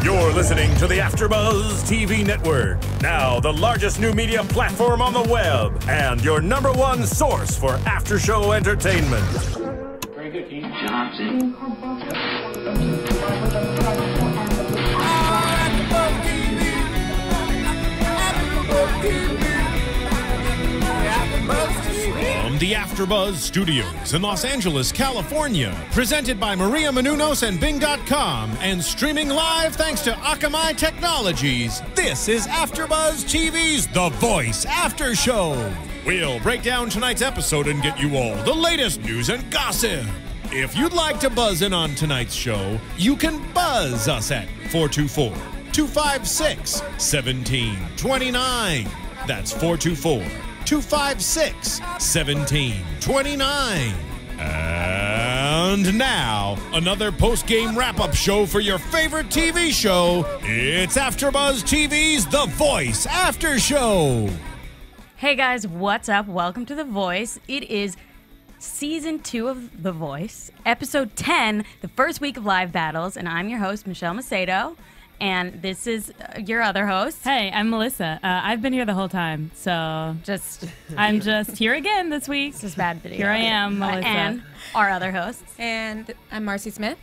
You're listening to the AFTERBUZZ TV network, now the largest new media platform on the web, and your #1 source for after-show entertainment. Very good, Keith. Johnson. From the AFTERBUZZ Studios in Los Angeles, California, presented by Maria Menounos and Bing.com, and streaming live thanks to Akamai Technologies, this is AFTERBUZZ TV's The Voice After Show. We'll break down tonight's episode and get you all the latest news and gossip. If you'd like to buzz in on tonight's show, you can buzz us at 424-256-1729. That's 424-256-1729. And now, another post-game wrap-up show for your favorite TV show. It's AFTERBUZZ TV's The Voice After Show. Hey guys, what's up? Welcome to The Voice. It is Season 2 of The Voice, Episode 10, the first week of live battles, and I'm your host, Michelle Macedo. And this is your other host. Hey, I'm Melissa. I've been here the whole time, so I'm just here again this week. This is bad video. Here I am, Melissa. And our other hosts. And I'm Marcie Smith.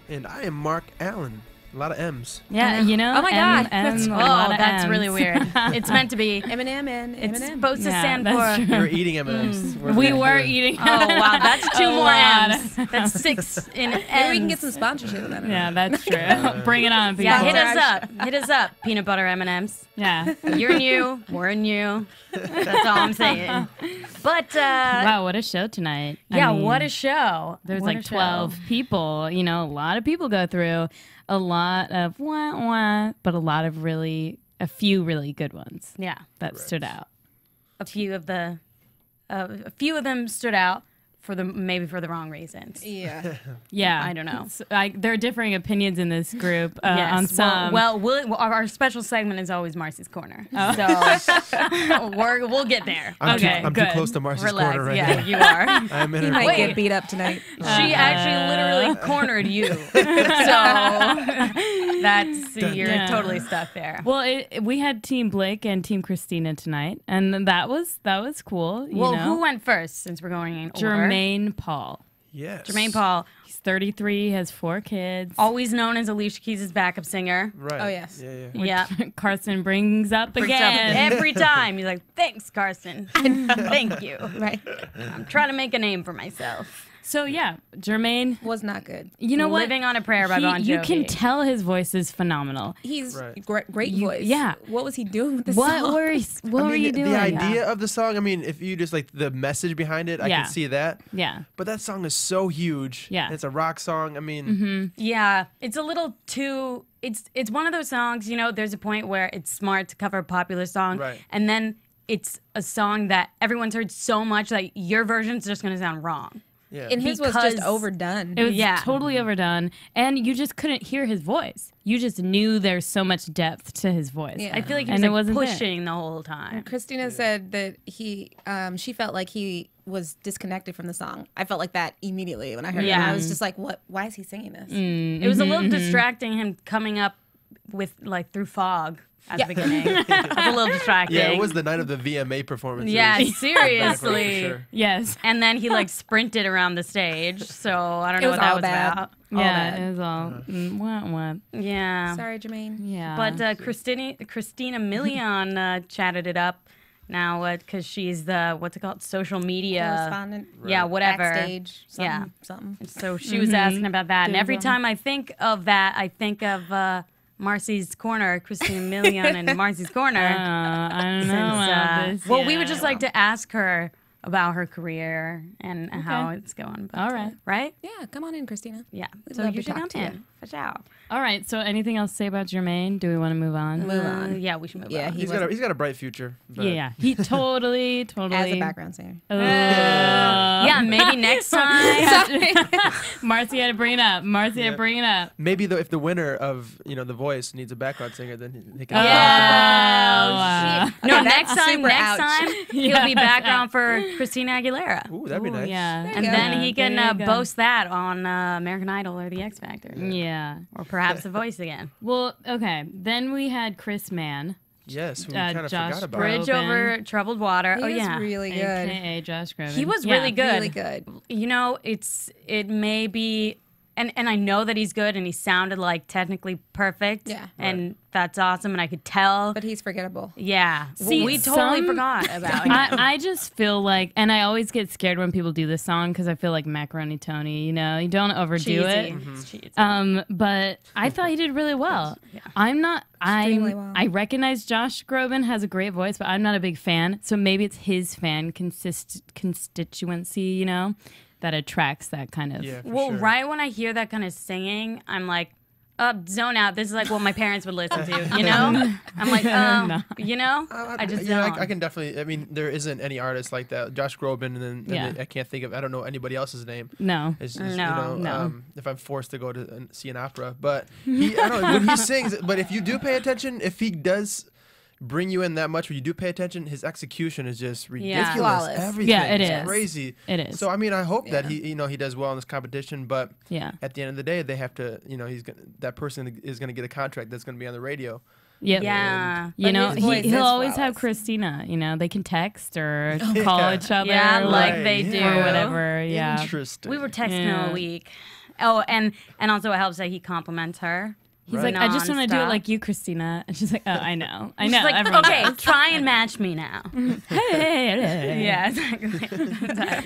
And I am Mark Allen. A lot of M's. Yeah, you know. Oh my God. That's really weird. It's meant to be. Eminem and It's Eminem. supposed to stand that's for. true. We were eating M&Ms. We were eating. Oh wow, that's 2 more lot. M's. That's 6 in M's. Maybe we can get some sponsorship with that. Yeah, that's true. Bring it on, people. Yeah, hit us up. Hit us up. Peanut butter M&Ms. Yeah. You're new. We're new. That's all I'm saying. But Wow, what a show tonight. yeah, I mean, what a show. There's What like a show. 12 people. You know, a lot of people go through. A lot of wah-wah, but a few really good ones. Yeah, That stood out. a few of them stood out for maybe for the wrong reasons. Yeah. Yeah. I don't know. So, there are differing opinions in this group Yes. on some. Well, our special segment is always Marcie's Corner. So we'll get there. I'm Okay, too good. close to Marcy's Relax. corner right Yeah, now. you are. I'm in He her might corner. get beat up tonight. She actually literally cornered you. So you're Yeah. totally stuck there. Well, we had Team Blake and Team Christina tonight, and that was cool. You Well, know? who went first since we're going in order? Jermaine Paul. Yes. Jermaine Paul, He's 33, has 4 kids. always known as Alicia Keys' backup singer. Right. Oh, yes. Yeah. Which Yeah. Carson brings up Brings up again. every time. He's like, thanks, Carson. Thank you. Right. I'm trying to make a name for myself. So yeah, Jermaine. Was not good. You know what? Living on a Prayer by Bon Jovi. You can tell his voice is phenomenal. He's Right. great voice. yeah. What was he doing with this What song? were you doing? The idea of the song, I mean, if you just like the message behind it, I Yeah. can see that. Yeah. But that song is so huge. Yeah. It's a rock song. I mean, Yeah, it's a little too. It's one of those songs. You know, there's a point where it's smart to cover a popular song, Right. and then it's a song that everyone's heard so much that your version's just gonna sound wrong. yeah. And his was Because- just overdone. It was Yeah. totally overdone, and you just couldn't hear his voice. You just knew there's so much depth to his voice. Yeah. I feel like he And was it wasn't there. pushing the whole time. Christina said that she felt like he was disconnected from the song. I felt like that immediately when I heard it. Yeah. I was just like, what? Why is he singing this? It was a little distracting him coming up with like through fog at the beginning. It was a little distracting. Yeah, it was the night of the VMA performance. Yeah, seriously. Sure. Yes. And then he like sprinted around the stage, so I don't know It was what that all was bad. about. Yeah. bad. It was all. Wah. Yeah. Sorry, Jermaine. Yeah. But Christina Milian chatted it up now because she's the what's it called, social media Correspondent. Yeah, whatever. Backstage. Something, Yeah. Something. So she was asking about that, and Doing every something. time I think of that, I think of Marcie's Corner, Christina Milian, and Marcie's Corner. I don't know about this. Well, we yet. would just like to ask her about her career and how it's going. All right. Right? Yeah, come on in, Christina. Yeah. We'd So love you to should talk come to you. in. For sure. All right. So anything else to say about Jermaine? Do we want to move on? Move on. Yeah, we should move Yeah, on. He's got a bright future. but- Yeah. He totally. As a background singer. Yeah, maybe next time. Marcie had to bring it up. Marcie had to bring it up. Maybe though, if the winner of The Voice needs a background singer, then he can. Yeah. Wow. No, Okay, next that's time, super ouch. he'll be background for Christina Aguilera. Ooh, that'd be nice. Yeah. And go. then he There you can go. boast that on American Idol or The X Factor. Yeah. Or perhaps The Voice again. Well, okay. Then we had Chris Mann, Yes, we kind of Josh forgot about. Bridge. Bridge over Troubled Water. He Oh, was yeah. really good. AKA Josh Groban. He was Yeah. really good. Really good. You know, it may be, and I know that he's good, and he sounded like technically perfect. Yeah. And that's awesome, and I could tell. But he's forgettable. Yeah. See, we totally some- forgot about him. I just feel like, and I always get scared when people do this song because I feel like Macaroni Tony, you know, you don't overdo it. It's cheesy. But I thought he did really well. Extremely well. I recognize Josh Groban has a great voice, but I'm not a big fan. So maybe it's his fan constituency, you know, that attracts that kind of. Yeah, for Well, sure. right when I hear that kind of singing, I'm like, zone out. This is like what my parents would listen to, you know? I'm like, you know? I just yeah, don't. I can definitely. I mean, there isn't any artist like that. Josh Groban, and then I can't think of. I don't know anybody else's name. No. It's just, No. if I'm forced to go to see an opera, but I don't know when he sings. But if you do pay attention, if he does bring you in that much, when you do pay attention, his execution is just ridiculous. Flawless. Everything, Yeah, it is is. crazy. It is. So I mean, I hope that he does well in this competition. But Yeah. at the end of the day, they have to. That person is gonna get a contract that's gonna be on the radio. Yep. Yeah. You But know, his voice he'll is always have flawless. Christina. You know, they can text or call each other. Yeah, like Right, they yeah. do. or whatever. Yeah. Interesting. We were texting Yeah. all week. Oh, and also it helps that he compliments her. He's Right. like, I just want to do it Nonstop. like you, Christina. And she's like, oh, I know. I know. She's like, everyone okay, knows. try and match me now. Yeah. Yeah, exactly.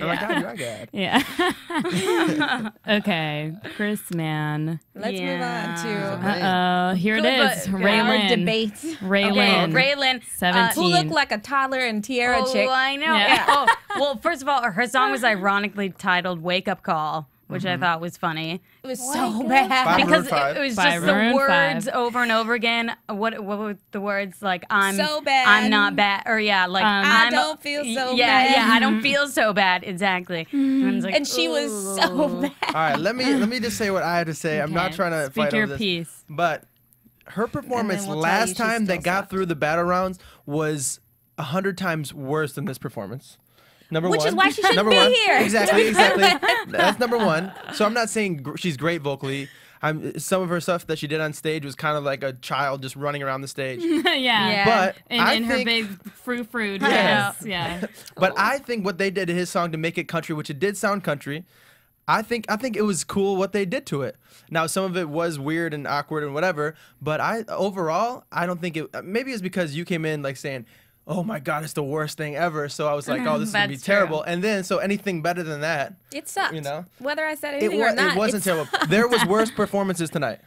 Oh my God, you're God. Yeah. Okay. Chris Mann. Let's move on to Here it Good, is. but- our Raylan. debate. Raylan. Raylan. 17. Who looked like a toddler and Tiara Oh, chick. I know. Yeah. Oh, well, first of all, her song was ironically titled "Wake Up Call," which I thought was funny. It was so bad. Five Because Maroon five. it was By just the Maroon words 5. over and over again. What were the words like? I'm So bad. I'm not bad. Or yeah, like I I'm, don't feel so yeah, bad. Yeah, I don't feel so bad. Exactly. And, it's like, And she was so bad. All right, let me just say what I had to say. I'm not Okay. trying to Speak fight your over this, piece. but her performance we'll tell you last she time still that got sucked. through the battle rounds was 100 times worse than this performance. Number Which one. is why she shouldn't Number be one. here. Exactly. That's number one. So I'm not saying she's great vocally. Some of her stuff that she did on stage was kind of like a child just running around the stage. Yeah. But I in her think- big frou Yes. dress. Yeah. But I think what they did to his song to make it country, which it did sound country, I think it was cool what they did to it. Now some of it was weird and awkward and whatever, but overall I don't think it. Maybe it's because you came in like saying, "Oh my God, it's the worst thing ever." So I was like, "Oh, this is gonna be That's true. terrible." And then so anything better than that, It sucked. You know? Whether I said it anything or not. it wasn't terrible. There was worse performances tonight.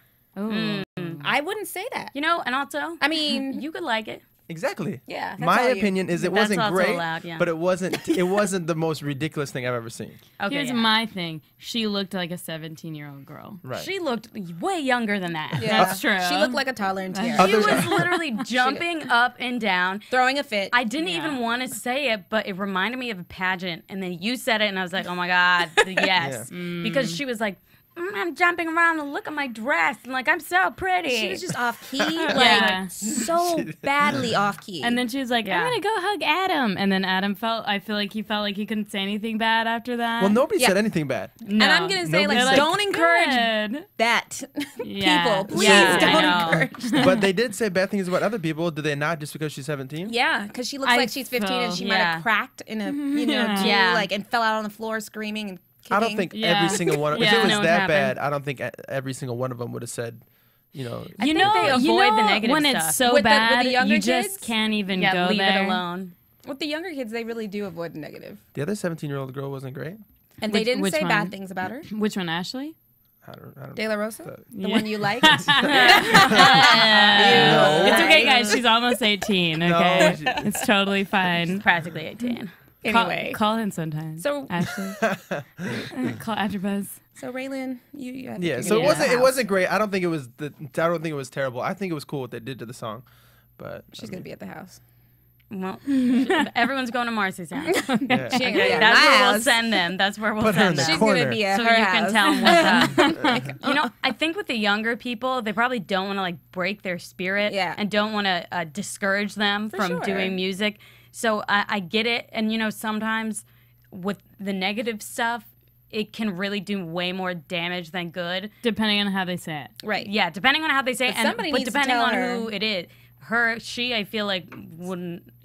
I wouldn't say that. you know, and also, I mean, you could like it. Exactly. Yeah, that's My all you- opinion is it That's wasn't also great, allowed, yeah. but it wasn't the most ridiculous thing I've ever seen. Okay, Here's yeah. my thing. She looked like a 17-year-old girl. Right. She looked way younger than that. yeah. That's true. She looked like a toddler and Tiara. She was literally jumping up and down. Throwing a fit. I didn't even want to say it, but it reminded me of a pageant. And then you said it, and I was like, oh my God, yes. Because she was like, I'm jumping around and look at my dress. And like, I'm so pretty. She was just off key, Yeah. like so badly off key. And then she was like, Yeah. I'm going to go hug Adam. And then Adam I feel like he felt like he couldn't say anything bad after that. Well, nobody Yeah. said anything bad. No. and I'm gonna say, Nobody like, said- don't encourage Good. that. Yeah. People, please Yeah, I don't know. encourage that. But they did say bad things about other people. Did they not? Just because she's 17? Yeah, because she looks I like she's 15 and she might yeah. have cracked in a, Yeah. too, Yeah. like, and fell out on the floor screaming and kicking. I don't think Yeah. every single one. Yeah. If it was No, what that happened. bad, I don't think every single one of them would have said, You think know, they you avoid know the negative when stuff. it's so With the bad, younger you just kids? can't even Yeah, go leave there. it alone. With the younger kids, they really do avoid the negative. The other 17-year-old girl wasn't great. And they Which- didn't which say one? bad things about her. Which one, Ashley? I don't De La Rosa? The Yeah. one you liked? No. It's okay, guys. She's almost 18. Okay, she- it's totally fine. Practically 18. Anyway. Call in sometime. So- Ashley, call AfterBuzz. So, Raylan, you I think Yeah, you're so gonna it get wasn't the it house. wasn't great. I don't think it was terrible. I think it was cool what they did to the song. But She's going to be at the house. Well, everyone's going to Marcie's house. She ain't gonna be at That's my where we'll house. send them. That's where we'll Put her in send the them. She's corner. going to be at So her you house. can tell them what's up. You know, I think with the younger people, they probably don't want to like break their spirit Yeah. and don't want to discourage them from sure. doing music. So I get it. And, you know, sometimes with the negative stuff, it can really do way more damage than good. Depending on how they say it. Right. Yeah, depending on how they say it, somebody but needs to depending tell on her. who it is. She, I feel like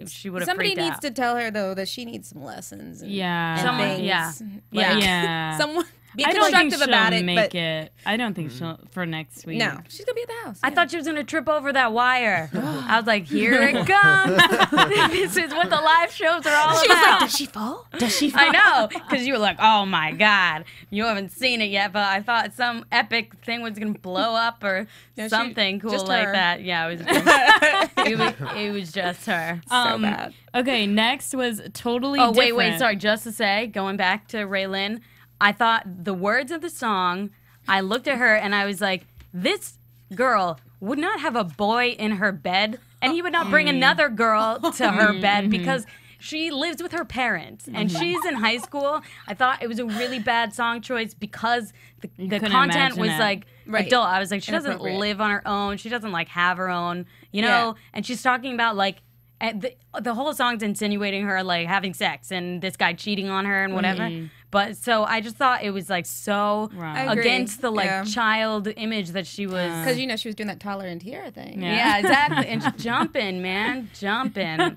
she would have Somebody freaked needs out. to tell her though that she needs some lessons. And, Yeah. and Someone- things. yeah. Like, Yeah. Someone be I don't think constructive she'll about it, make but it. I don't think she'll for next week. no, she's gonna be at the house. I thought she was going to trip over that wire. I was like, here it comes. This is what the live shows are all she was about. like, does she fall? Does she fall? I know, because you were like, oh my God, you haven't seen it yet, but I thought some epic thing was going to blow up or something cool just like her. that. Yeah, it was just her. So bad. Okay, next was totally Oh, different. wait, sorry. Just to say, going back to Raylyn, I thought the words of the song, I looked at her and I was like, this girl would not have a boy in her bed and he would not bring another girl to her bed because she lives with her parents and she's in high school. I thought it was a really bad song choice because the couldn't content imagine was it. like Right. adult. I was like, she doesn't Inappropriate. live on her own. She doesn't like have her own, you know? Yeah. And she's talking about like, and the whole song's insinuating her like having sex and this guy cheating on her and whatever. But so I just thought it was like so Wrong. I agree. against the like Yeah. child image that she was. Because she was doing that taller and Tiara thing. Yeah, exactly. And she's jumping, man, jumping.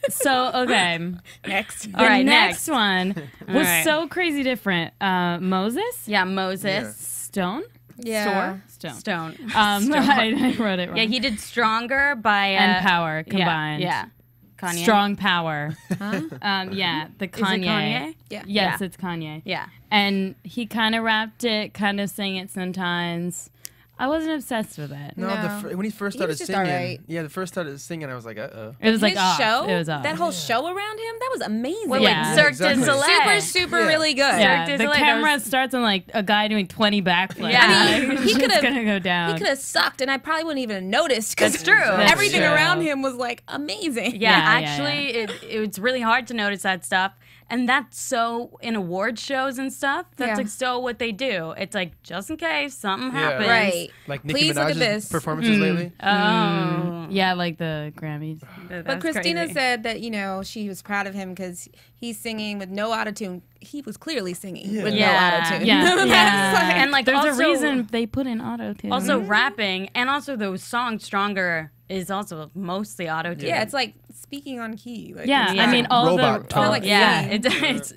So okay. Next. The All right, next one was right. so crazy different. Moses Yeah, Moses Stone. Yeah. Stone. Stone. I wrote it wrong. Yeah, he did Stronger by and Power combined. Yeah, Kanye. Strong Power. Yeah, the Kanye. Is it Kanye? Yeah. Yes, Yeah. it's Kanye. Yeah. And he kind of rapped it, kind of sang it sometimes. I wasn't obsessed with it. No, No. when he first He started was just singing, alright. yeah, the first started singing, I was like, It was like His off. show, It was off. that whole show around him, that was amazing. Wait, Yeah. wait, Cirque Exactly. du Soleil. super Yeah. really good. yeah, Cirque du the Soleil, camera that was- starts on like a guy doing 20 backflips. Yeah. I mean, he It's could have gonna go down. He could have sucked, and I probably wouldn't even have noticed. Because That's true. That's everything true. around him was like amazing. Yeah, Yeah, actually, it's really hard to notice that stuff. And that's so in award shows and stuff. That's Yeah. like so what they do. It's like just in case something Yeah. happens. Right. like Nicki Please look at Minaj's this. performances lately. Oh, Yeah, like the Grammys. But Christina said that, she was proud of him because he's singing with no autotune. He was clearly singing with Yeah. no autotune. Yeah, That's yeah. like- And like There's also, a reason they put in auto tune. Also rapping and also the song Stronger is also mostly auto tune. yeah, it's like speaking on key. Like, yeah, it's I not- mean all Robot the tone. like yeah, singing.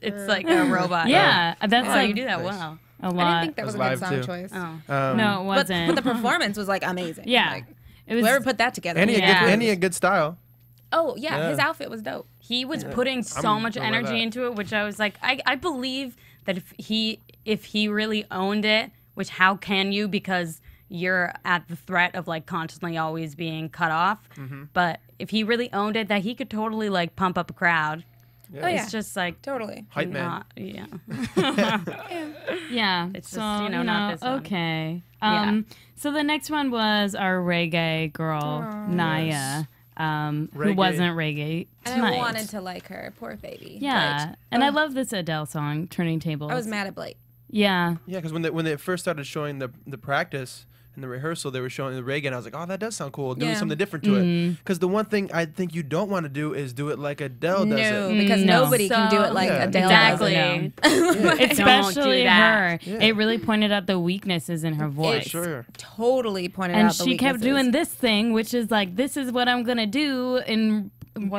it's like a robot. yeah, that's Oh, like you do that Nice. well. a lot. I didn't think that was a good live song too. choice. Oh. No, it But wasn't. the performance was like amazing. yeah, Like, it was. whoever put that together. And he Yeah. had good style. Oh, yeah, Yeah. his outfit was dope. He was putting so I'm much aware of energy that. into it, which I was like, I believe that if he really owned it, which how can you, because you're at the threat of like constantly always being cut off. But if he really owned it, that he could totally like pump up a crowd. Oh, yeah. It's just like Totally. Hype man. not, yeah. yeah, It's so just, not this one. okay. Yeah. So the next one was our reggae girl Naya, who Reggae. wasn't reggae And tonight. I wanted to like her. Poor baby. Yeah, and I love this Adele song, "Turning Tables." I was mad at Blake. Yeah, Yeah, because when they first started showing the practice and the rehearsal, they were showing the reggae, and I was like, oh, that does sound cool. Doing Yeah. something different to it. Because the one thing I think you don't want to do is do it like Adele does No, it. because No. nobody can do it like Yeah. Adele Exactly. does it. Yeah. especially that. her. It really pointed out the weaknesses in her voice. It's Sure. totally pointed And out the she kept weaknesses. doing this thing, which is like, this is what I'm gonna do in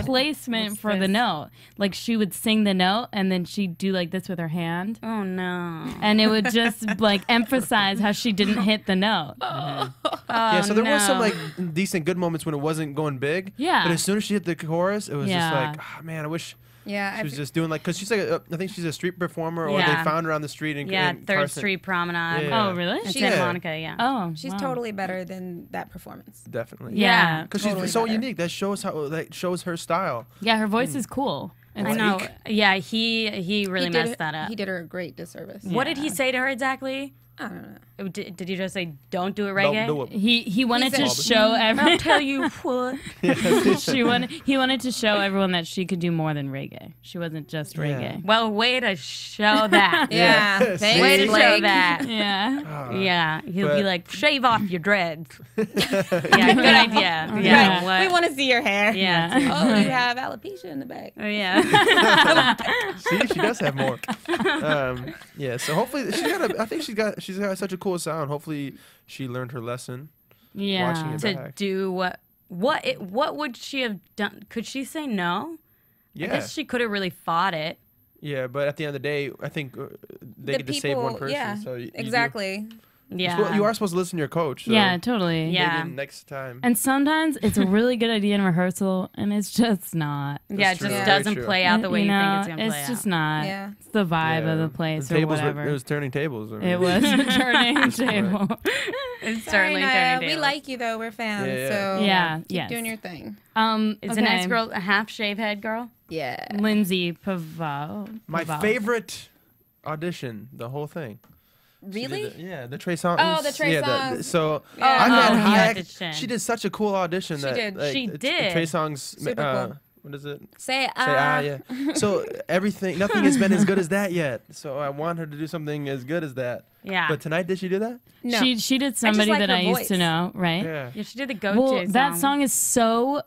placement what's for the this? note. Like she would sing the note and then she'd do like this with her hand, Oh no. and it would just like emphasize how she didn't hit the note. Yeah, so there was some no. like decent good moments when it wasn't going big. Yeah. But as soon as she hit the chorus, it was Yeah. just like, oh, man, I wish Yeah, she was just doing like, because she's like, I think she's a street performer, or Yeah. they found her on the street in Yeah, in Third Carson. Street Promenade. Yeah. Oh, really? In She- Santa Yeah. Monica, yeah. Oh, she's wow. totally better than that performance. Definitely. Yeah. Because Totally she's so better. unique. That shows her style. Yeah, her voice is cool. I know. Yeah, he really messed that up. He did her a great disservice. What did he say to her exactly? I don't know. Did you just say don't do it reggae? Don't do it. He wanted to said- show I'll everyone. tell you what. He wanted to show everyone that she could do more than reggae. She wasn't just reggae. Well, way to show that. Yeah. Yeah. Thanks, Way to show Blake. that. Yeah. Yeah, he'll be But- like, shave off your dreads. Yeah, good idea. Right. Yeah, what? We want to see your hair. Yeah. Oh, you have alopecia in the back. Yeah. See, she does have more. Yeah, so hopefully I think she's got such a cool sound. Hopefully she learned her lesson. Yeah. Watching it To back. do what would she have done? Could she say no? I Yeah, guess she could have really fought it. yeah, but at the end of the day, I think they The get to save one person. Yeah, So you do- exactly. Yeah. you are supposed to listen to your coach. So Yeah, totally. Yeah. maybe next time. And sometimes it's a really good idea in rehearsal, and it's just not. Yeah, it That's just true. doesn't Very play out the way you think it's gonna play It's just out. not. Yeah. It's the vibe Yeah. of the place The or tables whatever. it was turning tables. It was a turning table. It's Sorry, certainly Naya. turning We tables. like you though. We're fans. Yeah, yeah. So Yeah, keep yes. doing your thing. Is the next okay. girl a half shave head girl? Yeah. Lindsay Pavao. My Pavao. favorite audition, the whole thing. She did Really? Yeah, the Trey Songz. Oh, the Trey yeah, Songz. So Yeah. I'm Oh, not he high. auditioned. She did such a cool audition. She that, did. Like, She did. Trey Songz. Super cool. What is it? Say Say yeah. So nothing has been as good as that yet. So I want her to do something as good as that. Yeah. But tonight, did she do that? No. She did somebody like that her I used to voice. know, right? Yeah. Yeah, she did the go-to Well, that song is so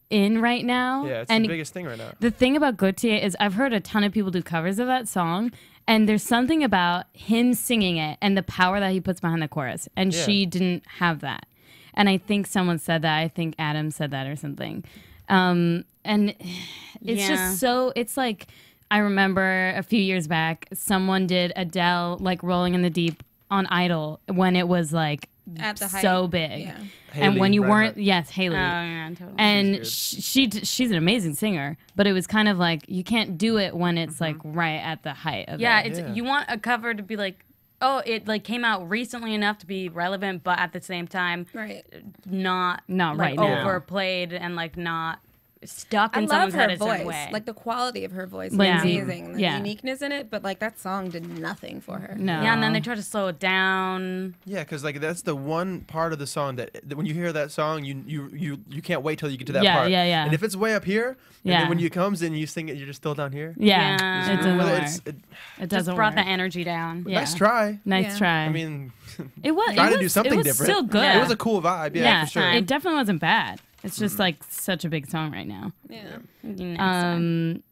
in right now. Yeah, it's and the biggest thing right now. the thing about Gautier is I've heard a ton of people do covers of that song, and there's something about him singing it and the power that he puts behind the chorus, and Yeah. she didn't have that. And I think someone said that. I think Adam said that or something. And it's Yeah. just so, it's like, I remember a few years back, someone did Adele, like, Rolling in the Deep on Idol when it was, like, At the height. so big. Yeah. And when Haley you weren't, Reinhart. yes, Haley. Oh, yeah, totally. And She's she's an amazing singer, but it was kind of like you can't do it when it's like right at the height of yeah, it. it's Yeah. you want a cover to be like, oh, it like came out recently enough to be relevant, but at the same time, Right. Not like, right now. overplayed and like not stuck I in love someone's head her a certain voice. way. Like the quality of her voice is Lindsay. amazing. The Yeah. uniqueness in it, but like that song did nothing for her. No. yeah, and then they try to slow it down. Yeah, because like that's the one part of the song that when you hear that song, you can't wait till you get to that Yeah, part. yeah, yeah. And if it's way up here, and Yeah. then when you comes and you sing it, you're just still down here. Yeah, Yeah. it doesn't Well, work. it- It Just doesn't brought work. the energy down. Yeah. Nice try. Nice Yeah. try. I mean, it was try it to was, do something it was different. Still good. Yeah. It was a cool vibe. Yeah, for sure. It definitely wasn't bad. It's just like such a big song right now. Yeah. Next time.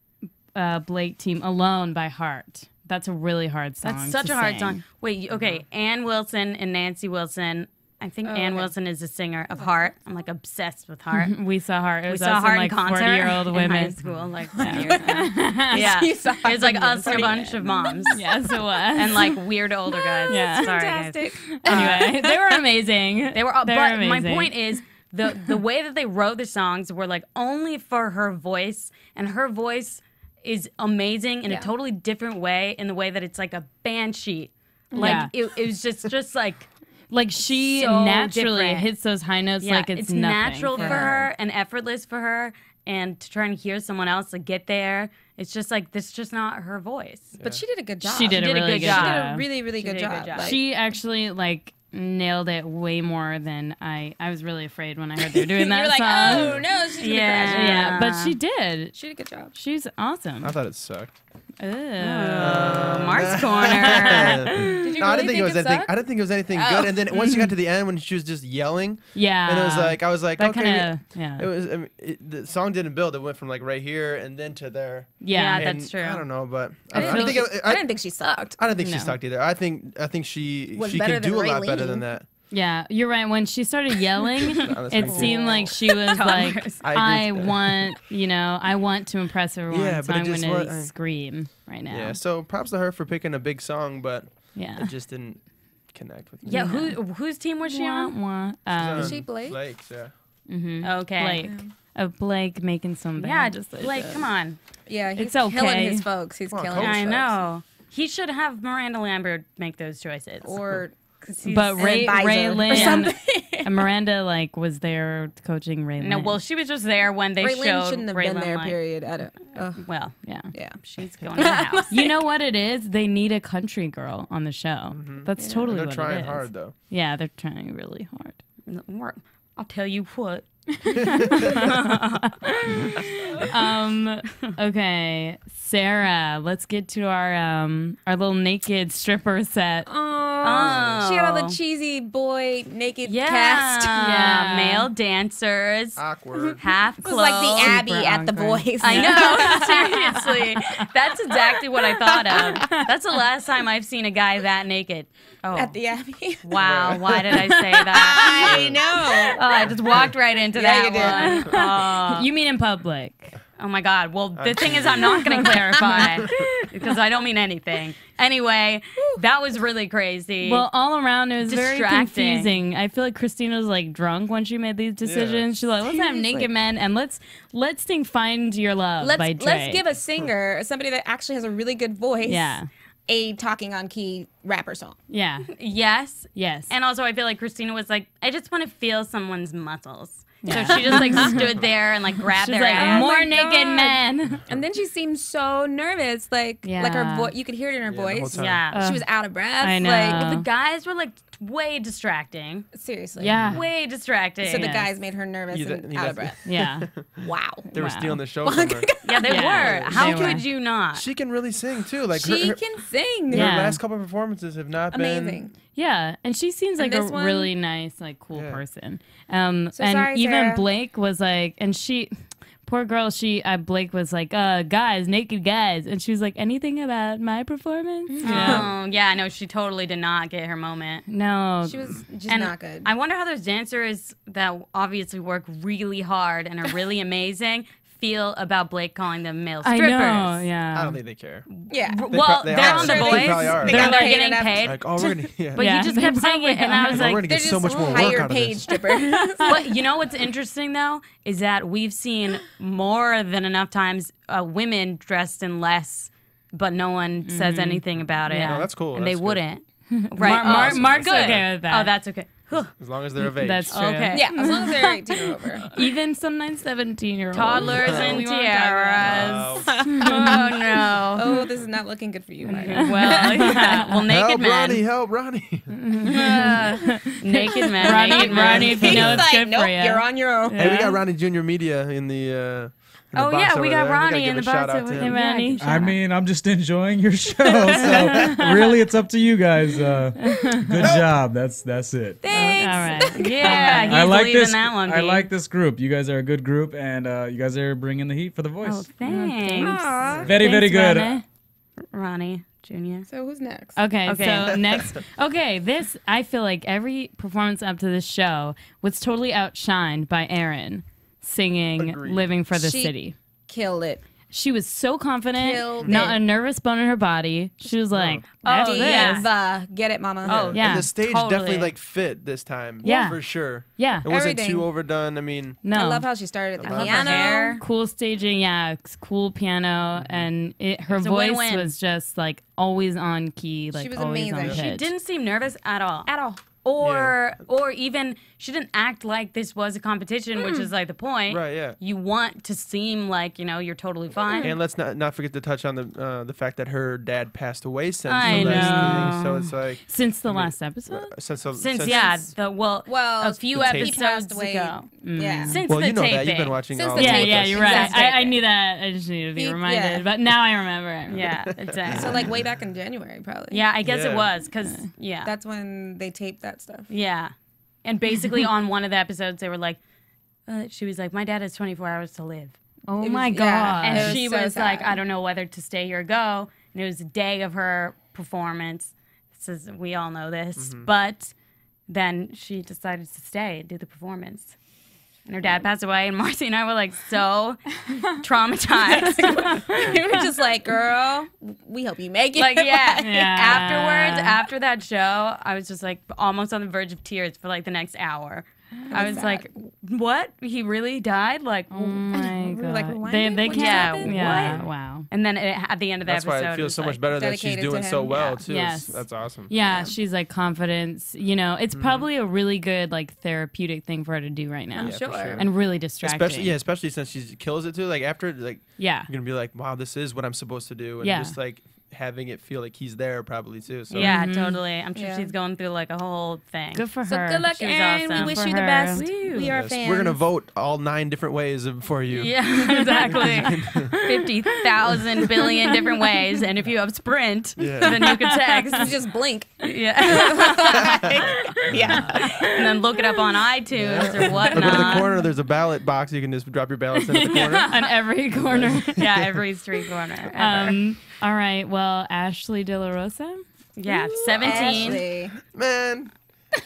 Blake Team Alone by Heart. That's a really hard song. That's such to a hard sing. song. Wait, okay, Ann Wilson and Nancy Wilson. I think Ann okay. Wilson is the singer of Heart. I'm like obsessed with Heart. We saw Heart. It We was saw us Heart and like in concert 40-year-old in high women. school, like 20 years ago. Yeah, You saw it was like Heart us and a bunch of moms. Yes, it was. And like weird older guys. Yeah. Sorry, Fantastic. guys. Anyway, they were amazing. They were, but my amazing. point is the way that they wrote the songs were like only for her voice, and her voice is amazing in a Yeah. totally different way, in the way that it's like a band sheet. Like Yeah. it was just like. Like she So naturally different. hits those high notes Yeah, like it's natural nothing for her and effortless for her, and to try and hear someone else like get there, it's just like this is just not her voice. But she did a good job. She did a really good She job. did a really, really good did a good job. job. Like, She actually like nailed it way more than I was really afraid when I heard they were doing that you're like, song. oh no, she's gonna Yeah. crash. Yeah, but she did. She did a good job. She's awesome. I thought it sucked. Ew. Mark's corner. Did you No, I really didn't think it was anything. sucked? I didn't think it was anything good. And then once you got to the end, when she was just yelling, Yeah. and it was like I was like, that okay, kinda, yeah. it was. I mean, the song didn't build. It went from like right here and then to there. Yeah. Yeah, And that's true. I don't know, but I didn't, think, she, I didn't think she sucked. I don't think she No. sucked either. I think she Was she better can than do a lot better Raylene. than that. Yeah, you're right. When she started yelling, that's it pretty seemed like she was like, I I agree. want to impress everyone, Yeah, so but it I'm just going to wa- scream right now. Yeah. So props to her for picking a big song, but Yeah. it just didn't connect with me. Yeah, whose team was she Wah, on? wah. Is she Blake? Blake's, yeah. Okay. Blake. Of Blake making some bad Yeah, decisions. like come on. Yeah, he's It's okay. killing his folks. He's Come on, killing coach. his I folks. know. He should have Miranda Lambert make those choices. Or But an Ray advisor or Lynn, something. And Miranda like was there coaching Ray. No, well, she was just there when they Raylene showed shouldn't have Raylene, been there. like, Period. I don't. Well, yeah. she's going to the house. You know what it is? They need a country girl on the show. That's totally They're what trying it is. hard though. Yeah, they're trying really hard. I'll tell you what. Okay, Sarah, let's get to our little naked stripper set. Oh, she had all the cheesy boy naked cast. Yeah, male dancers, Awkward. half It was clothed. like the Abbey Super at the awkward. Voice. I know, seriously. That's exactly what I thought of. That's the last time I've seen a guy that naked. Oh, At the Abbey. wow. Why did I say that? I know. Oh, I just walked right into Yeah, that you did. one. You mean in public? Oh my God. Well, the thing is, I'm not going to clarify because I don't mean anything. Anyway, that was really crazy. Well, all around it was very Distracting. confusing. I feel like Christina was like drunk when she made these decisions. She's like, let's have naked men and let's sing "Find Your Love" by Dre. Let's give a singer, somebody that actually has a really good voice, Yeah. a talking on key rapper song. Yeah. yes. Yes. And also, I feel like Christina was like, I just want to feel someone's muscles. So she just like stood there and like grabbed She's their like, ass. more my naked God. men. And then she seemed so nervous, like her Yeah. voice. You could hear it in her the whole voice. time. Yeah. She was out of breath. I know. Like, The guys were like way distracting. seriously. Yeah. Way distracting. So the Yes. guys made her nervous and out of breath. Yeah. Wow. They were Wow. stealing the show from her. Yeah, they Yeah, were. How they were. could you not? She can really sing too. Like She her can sing. Yeah. last couple of performances have not Amazing. been. Yeah, and she seems like And a this one- really nice, like cool Yeah. person. So And sorry, even Sarah. Blake was like, and she, poor girl, Blake was like, guys, naked guys, and she was like, anything about my performance? Yeah. Oh, yeah, no, she totally did not get her moment. No, She was just And not good. I wonder how those dancers that obviously work really hard and are really amazing feel about Blake calling them male I strippers. know, yeah. I don't think they care. yeah. Well, they they're are. on The They Voice. probably are. They They're, got they're paid getting enough. paid. Like, oh, we're gonna. Yeah. But Yeah, you just they kept saying probably it, and I was We're like, gonna They're get just so much more work higher out of paid this. strippers. but you know what's interesting though is that we've seen more than enough times women dressed in less, but no one says anything about it. Yeah. Oh, that's cool. And That's they good. wouldn't. Right. Mark's good. okay with that. Oh, that's okay. As long as they're of age. That's true. Okay. Yeah, as long as they're 18 or over. Even sometimes 17-year-olds. Toddlers and We won't talk tiaras. Wow. Oh no. Oh, this is not looking good for you, Marty. Well, yeah. Well, naked Help men. Ronnie! Help Ronnie! Naked men. Ronnie, naked men. Ronnie, if you know it's He's good like, nope, for you. you're on your own. Hey, we got Ronnie Junior Media in the. In the Oh, box yeah, over we got there. We gotta Ronnie give in a the shout box out over to here. him. Ronnie. I mean, I'm just enjoying your show. So really, it's up to you guys. Good job. That's it. Thanks. All right. Yeah, he's I like leaving this. that one. I Pete. like this group. You guys are a good group, and you guys are bringing the heat for the voice. Oh, thanks, Very, very good. Ronnie. Ronnie Jr. So who's next? Okay, Okay. so next. Okay, this, I feel like every performance up to this show was totally outshined by Erin singing Agreed. Living for the She City. Killed it. She was so confident, Killed not it. a nervous bone in her body. She was like, "That's this." Diva. Get it, mama. Oh, Yeah, And the stage totally. definitely like fit this time. Yeah. For sure. Yeah. It wasn't Everything. too overdone. I mean, No, I love how she started at the love her piano. hair. cool staging. Yeah, cool piano, and her was a voice win-win. was just like always on key, like was always on amazing. pitch. She didn't seem nervous at all. At all. Or even she didn't act like this was a competition, which is like the point. Right, yeah. You want to seem like, you're totally fine. and let's not forget to touch on the fact that her dad passed away since I the last know. thing. So it's like Since the last episode. since Well, a few the tape. he episodes passed away. ago. Yeah. Since well, the you know that taping. you've been watching Since all the of Yeah, tape. it. yeah, you're right. Exactly. I knew that. I just needed to be Yeah. reminded. But now I remember. Yeah, exactly. So like way back in January, probably. Yeah, I guess Yeah. it was because That's when they taped that stuff. yeah, and basically on one of the episodes they were like, she was like, my dad has 24 hours to live, Oh It my was- god. yeah. and It was she so was like, sad. I don't know whether to stay or go, and it was the day of her performance. This is, we all know this, but then she decided to stay and do the performance. And her dad passed away, and Marcie and I were like so traumatized. We were just like, girl, we hope you make it. Like, yeah. Yeah. Afterwards, after that show, I was just like almost on the verge of tears for like the next hour. I was like, what? He really died? Like, Oh my We were like, god. rewinding? They What just can't. happened? Yeah. What? Wow. and then at the end of the That's episode, why it feels was so like, much better that she's dedicated to doing so him. well Yeah. too. Yes. That's awesome. Yeah, she's like confidence. You know, it's probably a really good like therapeutic thing for her to do right now. I'm sure. And really distracting. Especially since she kills it too. Like after, like Yeah. you're gonna be like, wow, this is what I'm supposed to do, and Yeah. just like having it feel like he's there probably too. So yeah, totally. I'm sure Yeah. she's going through like a whole thing. Good for So her. good luck, She was Erin. awesome. We wish For you the her. best. Woo. We are Yes. fans. We're gonna vote all 9 different ways for you. Yeah, exactly. 50,000 billion different ways, and if you have Sprint, Yeah. then you can text. You just blink. Yeah, Yeah. and then look it up on iTunes or Look at the whatnot. corner. There's a ballot box. You can just drop your ballots in at the corner. on every corner. Yeah, every street corner. Ever. All right. Well, Ashley De La Rosa. Yeah, 17. Ashley. Man,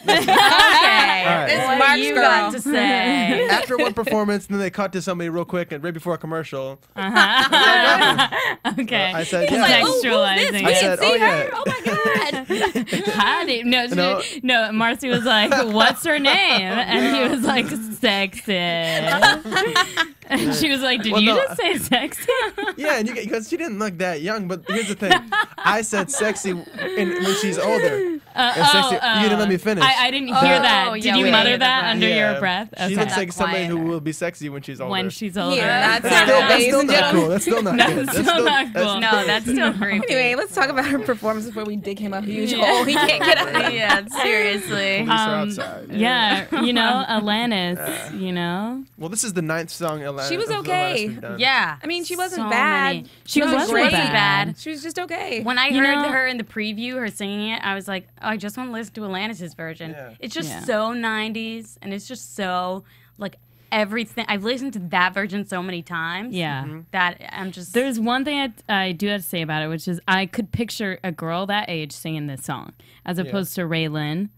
Okay. right. It's What Mark's you girl. got to say? after one performance, and then they cut to somebody real quick, and right before a commercial, Okay. I said, yeah. Like, oh, who's this? Contextualizing We I it. said, didn't see oh, her. yeah. Oh my god. How do no, No. no, Marcie was like, what's her name? And he was like, Sexy. And she was like, did Well, you no. just say sexy? Yeah, and because she didn't look that young. But here's the thing: I said sexy when she's older. And sexy, you didn't let me finish. I didn't hear that. Oh, Did yeah, you we mutter hated that that. under Yeah. your breath? She Okay. looks like somebody who quieter. will be sexy when she's older. When she's older. Yeah, that's That's not still, that's ladies still and not gentlemen. cool. That's still not good. That's still not cool. No, that's still creepy. Anyway, let's talk about her performance before we dig him a huge hole. He can't get out. Yeah, seriously. Police are outside. Yeah, you know, Alanis, you know. Well, this is the 9th song. She was of okay. Alanis we've done. Yeah. I mean, she wasn't So bad. many. She was wasn't great. bad. She was just okay. When I You heard know- her in the preview, her singing it, I was like, oh, I just want to listen to Alanis' version. Yeah. It's just Yeah. so 90s, and it's just so, like, everything. I've listened to that version so many times. Yeah. That I'm just. There's one thing I do have to say about it, which is I could picture a girl that age singing this song as opposed to Raylan.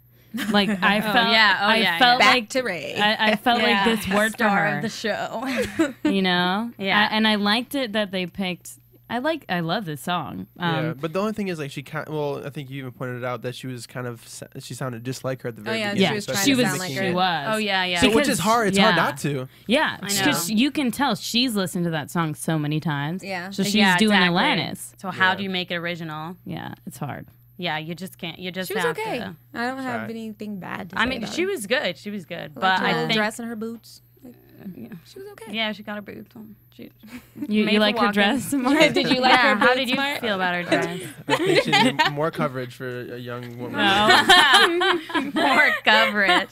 Like I felt, I felt Back like to Ray. I felt Yeah. like this worked for star her. of the show. You know, Yeah. and I liked it that they picked. I love this song. Yeah, but the only thing is, like, she kind. Well, I think you even pointed it out that she was kind of. She sounded just like her at the very yeah, beginning. she was trying especially to in the sound like beginning. her. She was. Oh, yeah. So, which Because- is hard. It's hard not to. Yeah, I because know. you can tell she's listened to that song so many times. Yeah. so she's Yeah, doing exactly. Alanis. So how Yeah. do you make it original? Yeah, it's hard. Yeah, you just can't. You just She was have okay. to. I don't have Sorry. anything bad to say I mean, about she her. was good. She was good. I But liked her I little think. dress and her boots. She was okay. Yeah, she got her boobs on. She, You Made for like her walking. dress? Did you like yeah, her how boots, did you Mark? feel about her dress? I think she needed more coverage for a young woman. More coverage.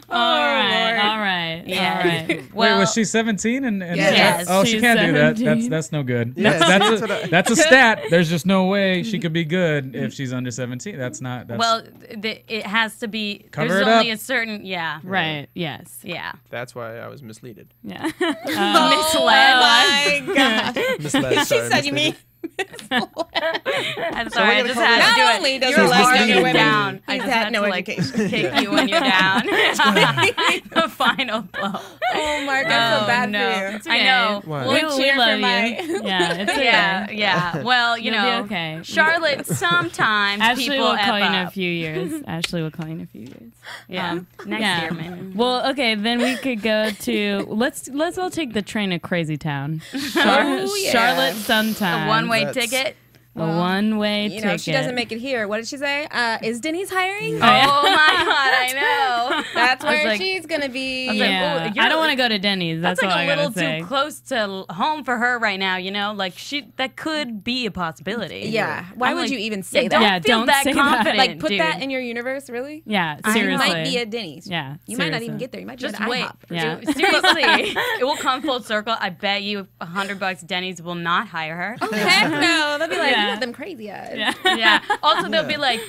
All right. Yeah. All right. Wait, Well, was she 17? And Yes. oh, she She's can't do that. 17. That's no good. Yeah, That's, see, that's a stat. There's just no way she could be good if she's under 17. That's not. That's, well, it has to be. Cover there's it only up. a certain. Yeah. Right. Yes. Yeah. That's why I was misleaded. Yeah. Misled. Oh my god. Misled. She sorry, said you mean. I'm sorry. I we're just gonna had to Not do only it. does You're he like already younger women, down. I he's just had had no to, like, education. kick you when you're down. The final blow. Oh, Mark, I feel bad no. for you. It's I okay. know. Why? We'll We cheer love for you. my. Yeah. It's okay. Yeah. Well, you You'll be know, okay. Charlotte. Sometimes Ashley people will call you in F a up. few years. Ashley will call you in a few years. Yeah. Next yeah. year, maybe. Well, okay, then we could go to let's all take the train to Crazy Town. Oh, yeah. Charlotte sometime. A one-way That's- ticket. A one-way You know, ticket. she doesn't make it here. What did she say? Is Denny's hiring? Oh my God, I know. That's I was where like- she's gonna be. like, Yeah. oh, you're- I don't want to go to Denny's. That's, That's all like I a little gotta say. too close to home for her right now, you know? Like, that could be a possibility. Yeah. Why I'm would like, you even say yeah, that? Don't Yeah, feel don't that say that. confident, Like, put dude. that in your universe, really? Yeah, You seriously. might be at Denny's. Yeah, You might not seriously. even get there. You might be Just at wait. IHOP. Yeah. Dude, seriously, it will come full circle. I bet you $100 Denny's will not hire her. Oh, heck no. They'll be like, Yeah. you got them crazy eyes. Yeah. Yeah. Also, they'll be like,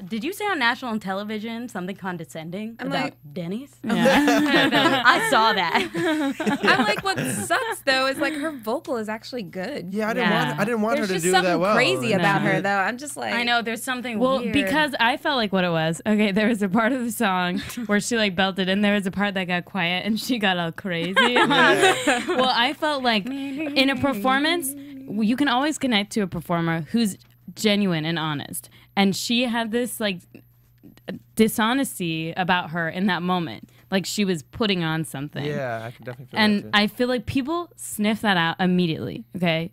did you say on national television something condescending I'm about like- Denny's? Yeah. I saw that. I'm like, what sucks though is like her vocal is actually good. Yeah, I Yeah. didn't want There's her to just do something that well. crazy Like, about No. her though. I'm just like, I know there's something Well, weird. because I felt like what it was. Okay, there was a part of the song where she like belted, and there was a part that got quiet, and she got all crazy. Well, I felt like in a performance, you can always connect to a performer who's genuine and honest, and she had this like dishonesty about her in that moment. Like she was putting on something. Yeah, I can definitely feel that And too. I feel like people sniff that out immediately, okay?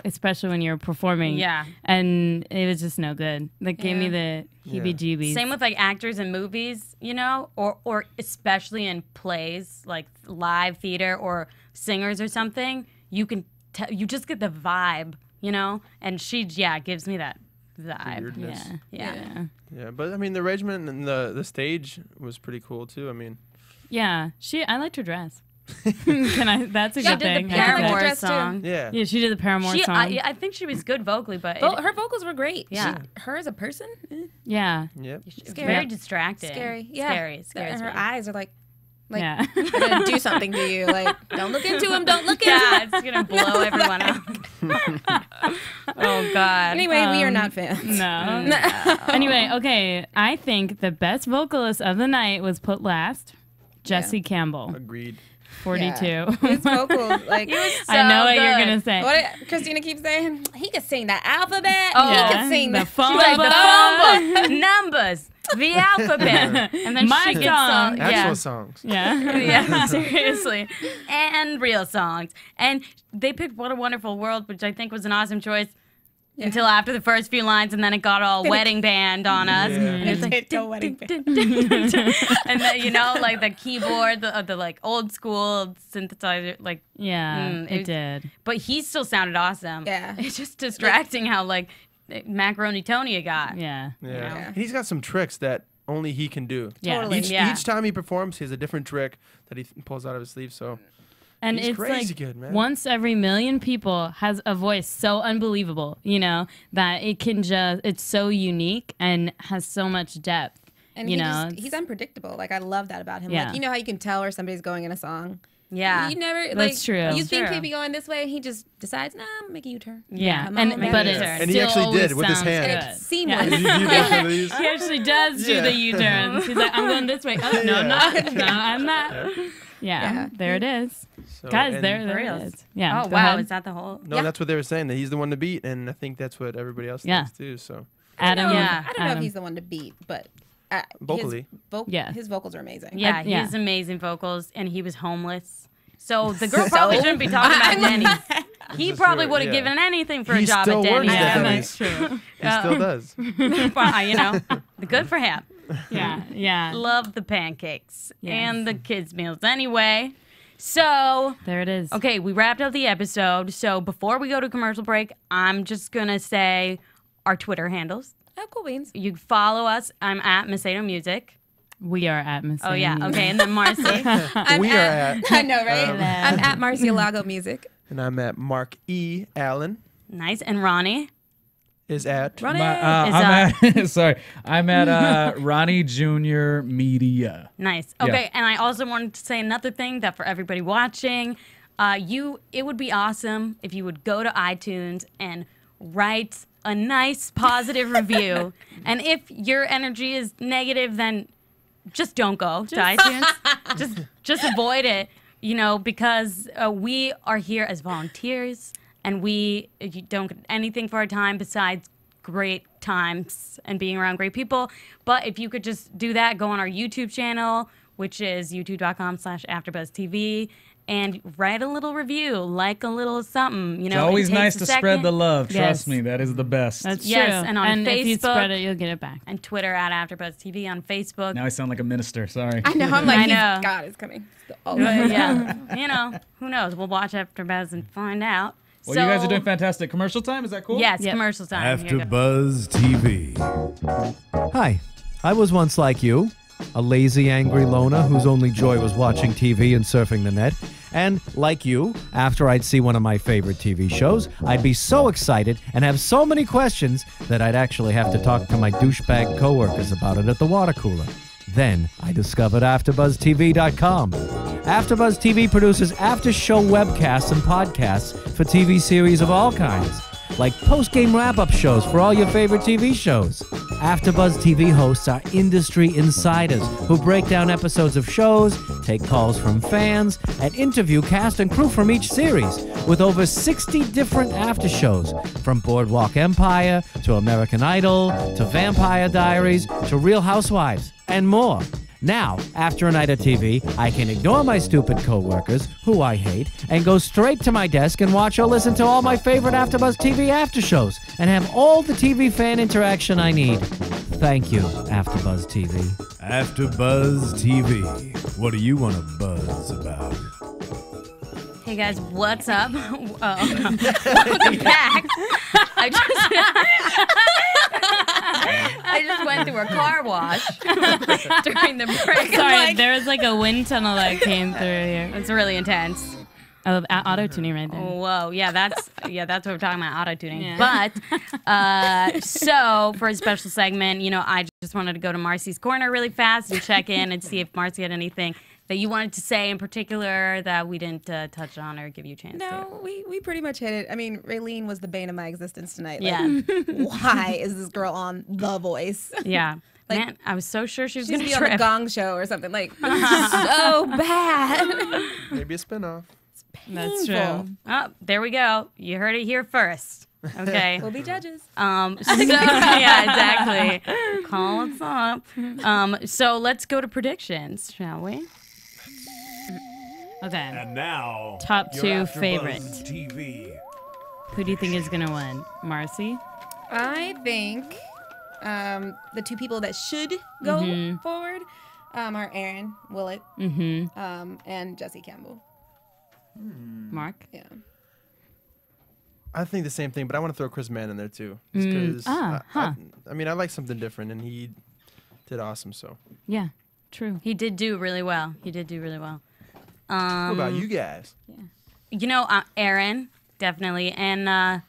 Especially when you're performing. Yeah. And it was just no good. That gave me the heebie-jeebies. Same with like actors in movies, you know, or especially in plays, like live theater or singers or something. You can you just get the vibe, you know. And she, gives me that vibe. Weirdness. Yeah. Yeah, but I mean, the arrangement and the stage was pretty cool too. I mean, Yeah. I liked her dress. That's a She good did thing. the I like that. Paramore dress, too. song. yeah. Yeah, she did the Paramore song. I think she was good vocally, but Her vocals were great. Yeah. Her as a person, yeah. Yep. it's Scary. very distracting. scary. Yeah. Scary. And her eyes are like Yeah. they're gonna do something to you. Like, don't look into him. Don't look into Yeah, him. it's gonna blow everyone out. Oh God. Anyway, we are not fans. No. Anyway, okay. I think the best vocalist of the night was put last. Jesse Campbell, Agreed. 42. Yeah. His vocals, like, I know what you're good. gonna say. what Christina keeps saying, he could sing the alphabet. Oh, He yeah. could sing The the phone Like book. the phone book, numbers, the alphabet, and then My she gets song. Actual songs. Yeah. Yeah, seriously. And real songs. And they picked What a Wonderful World, which I think was an awesome choice until after the first few lines, and then it got all wedding band on us. Yeah. And it's like, It go wedding band. and then, you know, like the keyboard, the like old school synthesizer, like, Yeah, it it was- did. but he still sounded awesome. Yeah. It's just distracting how like macaroni Tony it got. Yeah. Yeah. Yeah. And he's got some tricks that only he can do. Yeah. Totally. Each time he performs, he has a different trick that he pulls out of his sleeve. So And he's it's crazy like good, man. once every million people has a voice so unbelievable, you know, that it can just, it's so unique and has so much depth. And you he know, he's unpredictable. Like, I love that about him. Yeah. Like, you know how you can tell where somebody's going in a song? Yeah. You never, like, That's true. you That's think true. he'd be going this way, and he just decides, nah, I'm making a U-turn. Yeah, Come and on, but man. it Yeah. And he still actually always did with his sounds hand. And good. it's seamless. Did you do some of these? He actually does do Yeah. the U-turns. He's like, I'm going this way. Oh, no, I'm not. No, I'm not. Yeah, Yeah. there it is. So, Guys, and- there reals. it is. Yeah. Oh go wow, ahead. is that the whole? No, that's what they were saying, that he's the one to beat, and I think that's what everybody else Yeah. thinks too. So Adam. Yeah. I don't know if Adam. he's the one to beat, but Vocally. Yeah. his vocals are amazing. Yeah, he yeah. has amazing vocals, and he was homeless. So the girl probably shouldn't be talking about Denny's. He is probably true, would have yeah. given anything for a He job still at works Denny's. at Yeah, Denny's. that's true. he still does. But, you know, good for him. Yeah, yeah. Love the pancakes Yes. and the kids' meals anyway. So, There it is. okay, we wrapped up the episode. So before we go to commercial break, I'm just going to say our Twitter handles. Oh, cool beans. You follow us. I'm at Macedo Music. We are at Miss. Oh, yeah. Okay. And then Marcie. We are at, I know, right? I'm at Marcie Lago Music. and I'm at Mark E. Allen Nice. And Ronnie. is at. Run it. I'm at Ronnie Jr. Media. Nice. Yeah. Okay, and I also wanted to say another thing that for everybody watching, it would be awesome if you would go to iTunes and write a nice positive review. And if your energy is negative, then just don't go to iTunes. just avoid it, you know, because we are here as volunteers, and you don't get anything for our time besides great times and being around great people. But if you could just do that, go on our YouTube channel, which is youtube.com/AfterBuzzTV, and write a little review, like a little something. You know, It's always it takes nice a to second. spread the love. Yes. Trust me, that is the best. That's Yes, true. and on if you Facebook. spread it, you'll get it back. And Twitter at AfterBuzzTV on Facebook. Now I sound like a minister. Sorry. I know. I'm like, I know. God is coming. But yeah, you know, who knows? We'll watch AfterBuzz and find out. Well, you guys are doing fantastic. Commercial time, is that cool? Yes, Yep. commercial time. Here you go. AfterBuzz TV. Hi, I was once like you, a lazy, angry loner whose only joy was watching TV and surfing the net. And, like you, after I'd see one of my favorite TV shows, I'd be so excited and have so many questions that I'd actually have to talk to my douchebag coworkers about it at the water cooler. Then I discovered AfterBuzzTV.com. AfterBuzz TV produces after-show webcasts and podcasts for TV series of all kinds, like post-game wrap-up shows for all your favorite TV shows. AfterBuzz TV hosts are industry insiders who break down episodes of shows, take calls from fans, and interview cast and crew from each series, with over 60 different after shows, from Boardwalk Empire to American Idol to Vampire Diaries to Real Housewives, and more. Now, after a night of TV, I can ignore my stupid coworkers, who I hate, and go straight to my desk and watch or listen to all my favorite AfterBuzz TV after shows, and have all the TV fan interaction I need. Thank you, AfterBuzz TV. AfterBuzz TV. What do you want to buzz about? Hey guys, what's up? Welcome back. I just went through a car wash during the break. Sorry, there was like a wind tunnel that came through here. It's really intense. Oh, auto tuning right there. Whoa, yeah, that's what we're talking about, auto tuning. Yeah. But so for a special segment, I just wanted to go to Marcie's corner really fast and check in and see if Marcie had anything that you wanted to say in particular that we didn't touch on or give you a chance to. No, we pretty much hit it. I mean, Raylene was the bane of my existence tonight. Yeah. Why is this girl on The Voice? Yeah. Man, I was so sure she was going to be on the Gong Show or something. Like, so bad. Maybe a spinoff. It's painful. That's true. Oh, there we go. You heard it here first. Okay. We'll be judges. Yeah, exactly. Call us up. So let's go to predictions, shall we? Okay. And now, Top your two AfterBuzz favorite. TV. Who do you think is going to win? Marcie? I think the two people that should go forward are Aaron Willett and Jesse Campbell. Mark? Yeah. I think the same thing, but I want to throw Chris Mann in there too. Because I mean, I like something different, and he did awesome. So Yeah, true. He did do really well. what about you guys? Aaron, definitely. And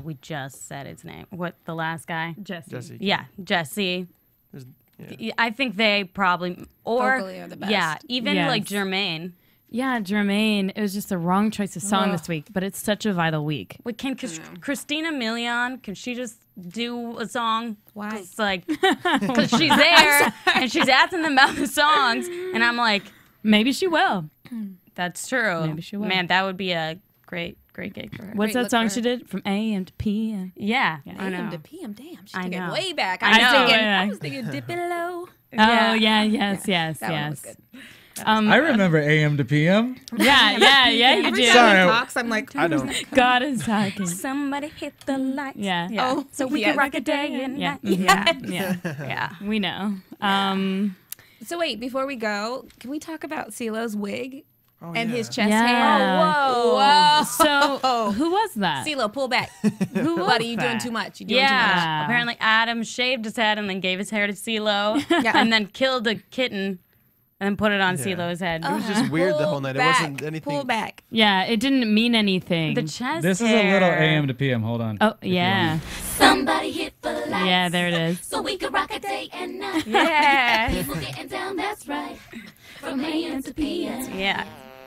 we just said his name. What, the last guy? Jesse. Yeah, Jesse. Yeah. I think they probably, Vocally are the best. Yeah, even Yes. like Jermaine. Yeah, Jermaine. It was just the wrong choice of song this week, but it's such a vital week. Wait, can Christina Milian, can she just do a song? Why? It's like, because she's there and she's asking them about the songs, and I'm like, Maybe she will. that's true. Maybe she will. Man, that would be a great gig for her. What's Great that look song for she her. did? From AM to PM. Yeah, I AM know. to PM, damn. She I took it know. way back. I know. I was thinking dip it low. Oh, yeah, yes. That one was good. I remember AM to PM. Yeah, you Every do. time Sorry. he talks, I'm like, I don't. God is talking. Somebody hit the lights. Yeah. Oh, So we yes. can rock a day and Yeah. night. Yeah. Yeah. We know. So wait, before we go, can we talk about CeeLo's wig and his chest Yeah. hair? Oh, whoa. So, who was that? CeeLo, pull back. Who was Buddy, you doing that? too much. You doing Yeah. Apparently Adam shaved his head and then gave his hair to CeeLo and then killed a kitten and put it on CeeLo's head. It was just weird the whole night. It wasn't anything. Pull back. Yeah, it didn't mean anything. The chest This is a hair. little AM to PM. Hold on. Oh, yeah. Somebody hit the lights. Yeah, there it is. So we could rock a day and night. Yeah. People getting down, that's right. From AM to PM. Yeah.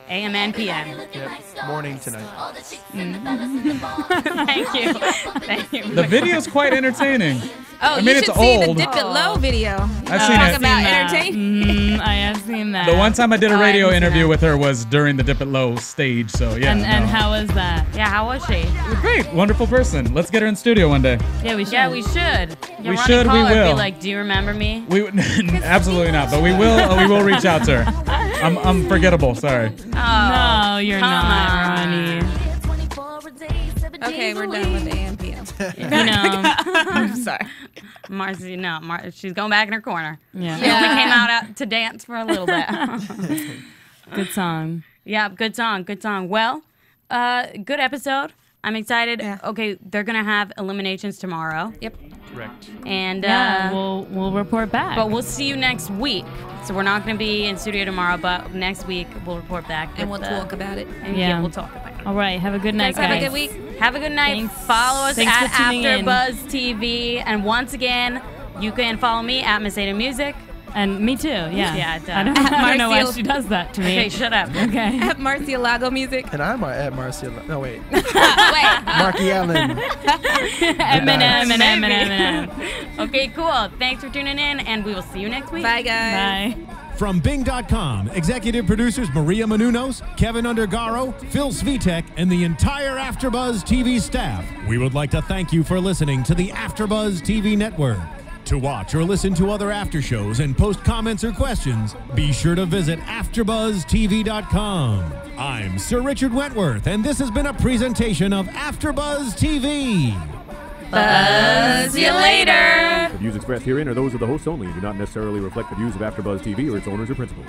AM and PM. Yep. Morning tonight. All the chicks and the fellas in the bar. Thank you. Thank you. The video's quite entertaining. Oh, I mean, you it's should see the old. Dip It Low video. I've seen Talk it. about that. entertainment. I have seen that. The one time I did a I radio haven't seen interview that. with her was during the Dip It Low stage. So yeah. And no. how was that? Yeah, how was she? Great, wonderful person. Let's get her in studio one day. Yeah, we should. Yeah, we should. We should, we will. Be like, do you remember me? We would absolutely not, but we will reach out to her. I'm forgettable. Sorry. No, you're come not, on. Ronnie. 24 a day, 7 Okay, days we're a done with week. the AM PM. You know. I'm sorry. Marcie, no. She's going back in her corner. Yeah. She only came out to dance for a little bit. Good song. Yeah, good song. Well, good episode. I'm excited. Yeah. Okay, they're going to have eliminations tomorrow. Yep. Correct. And Yeah, we'll report back. but we'll see you next week. So we're not going to be in studio tomorrow, but next week we'll report back. And we'll with, talk about it. And Yeah. we'll talk about it. All right. Have a good night, Have guys. a good week. Have a good night. Thanks. Follow us Thanks at for tuning in. AfterBuzz TV. And once again, you can follow me at Macedo Music. And me too, yeah. Yeah, it does. I don't know why Marcie- she does that to me. Okay, shut up. Okay. At Marcie Lago Music. And I'm at Marcie. No, wait. Wait. Markie Allen. Eminem. Okay, cool. Thanks for tuning in, and we will see you next week. Bye, guys. Bye. From Bing.com, executive producers Maria Menounos, Kevin Undergaro, Phil Svitek, and the entire AfterBuzz TV staff, we would like to thank you for listening to the AfterBuzz TV network. To watch or listen to other after shows and post comments or questions, be sure to visit AfterBuzzTV.com. I'm Sir Richard Wentworth, and this has been a presentation of AfterBuzz TV. Buzz you later. The views expressed herein are those of the hosts only and do not necessarily reflect the views of AfterBuzz TV or its owners or principals.